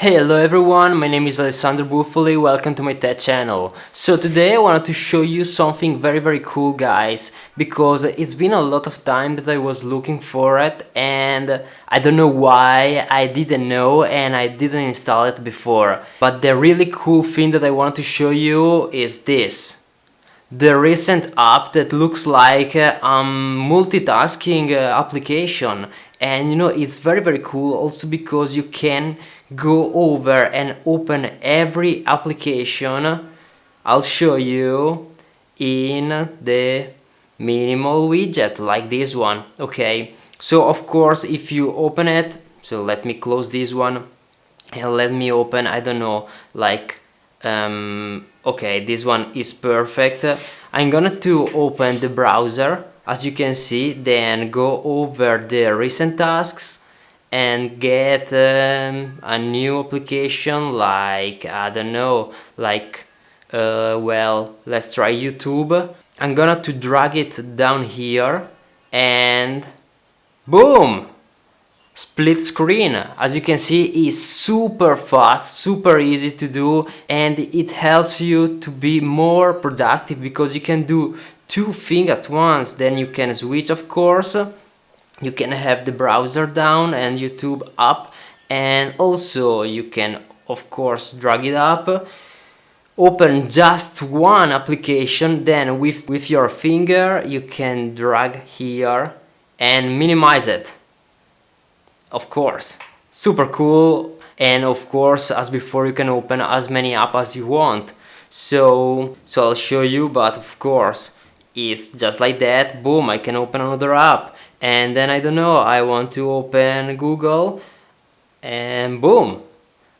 Hey, hello everyone, my name is Alessandro Buffoli, welcome to my tech channel. So today I wanted to show you something very cool, guys, because it's been a lot of time that I was looking for it and I don't know why I didn't know and I didn't install it before. But the really cool thing that I wanted to show you is this. The recent app that looks like a multitasking application, and it's very cool also because you can go over and open every application. I'll show you in the minimal widget like this one. Okay, so of course if you open it, so let me close this one and let me open, I don't know, like okay, this one is perfect. I'm gonna to open the browser, as you can see, then go over the recent tasks and get a new application like, I don't know, like well, let's try YouTube. I'm gonna to drag it down here and boom, split screen. As you can see, is super fast, super easy to do, and it helps you to be more productive because you can do two things at once. Then you can switch, of course, you can have the browser down and YouTube up, and also you can of course drag it up, open just one application, then with your finger you can drag here and minimize it. Of course, super cool. And of course, as before, you can open as many apps as you want. So I'll show you, but of course it's just like that. Boom, I can open another app, and then I don't know, I want to open Google, and boom,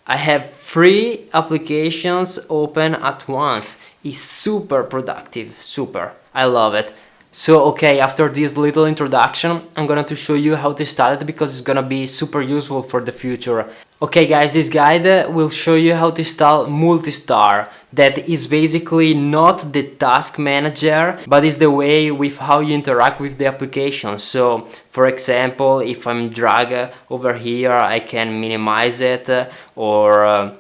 I have 3 applications open at once. It's super productive, super, I love it. So okay, after this little introduction, I'm gonna to show you how to install it because it's gonna be super useful for the future. Okay guys, this guide will show you how to install MultiStar. That is basically not the task manager, but is the way with how you interact with the application. So for example, if I'm drag over here, I can minimize it, or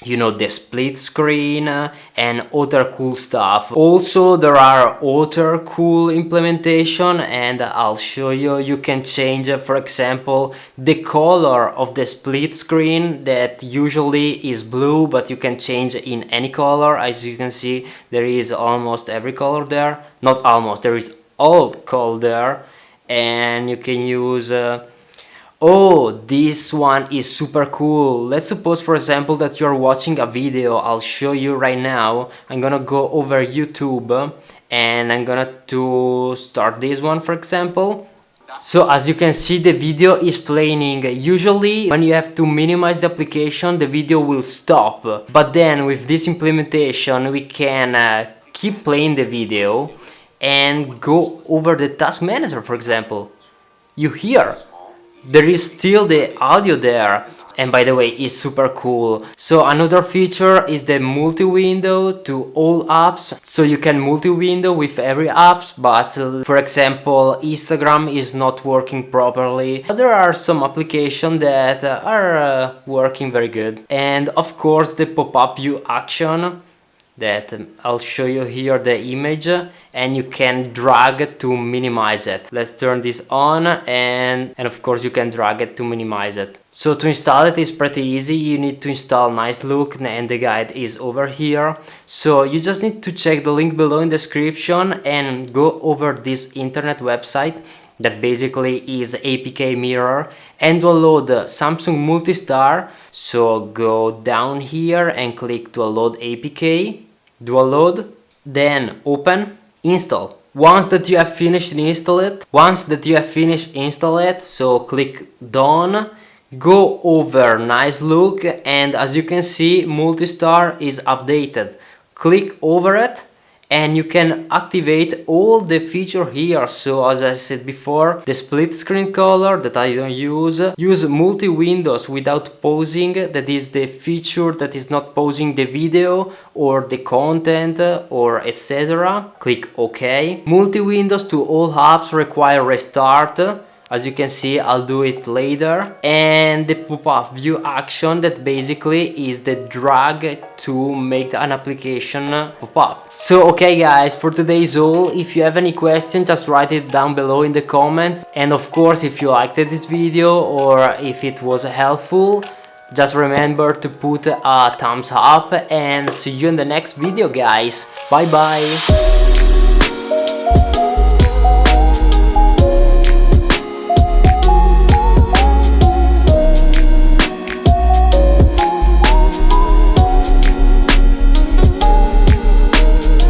the split screen and other cool stuff. Also there are other cool implementation, and I'll show you. You can change, for example, the color of the split screen that usually is blue, but you can change in any color. As you can see, there is almost every color there, not almost, there is all color there, and you can use oh, this one is super cool. Let's suppose, for example, that you're watching a video. I'll show you right now. I'm gonna go over YouTube and I'm gonna to start this one, for example. So as you can see, the video is playing. Usually when you have to minimize the application, the video will stop, but then with this implementation we can keep playing the video and go over the task manager. For example, you hear there is still the audio there, and by the way, it's super cool. So another feature is the multi-window to all apps, so you can multi-window with every apps, but for example, Instagram is not working properly. There are some applications that are working very good. And of course the pop-up view action, that I'll show you here the image, and you can drag to minimize it. Let's turn this on, and of course you can drag it to minimize it. So to install it is pretty easy. You need to install Nice Look, and the guide is over here. So you just need to check the link below in the description and go over this internet website that basically is APK mirror, and download Samsung MultiStar. So go down here and click download APK, download, then open, install. Once that you have finished install it, so click done, go over Nice Look, and as you can see, MultiStar is updated. Click over it and you can activate all the feature here. So as I said before, the split screen color that I don't use multi-windows without pausing. That is the feature that is not pausing the video or the content or etc. Click OK. Multi-windows to all apps require restart. As you can see, I'll do it later. And the pop-up view action, that basically is the drag to make an application pop up. So okay guys, for today is all. If you have any questions, just write it down below in the comments. And of course, if you liked this video or if it was helpful, just remember to put a thumbs up, and see you in the next video guys. Bye bye.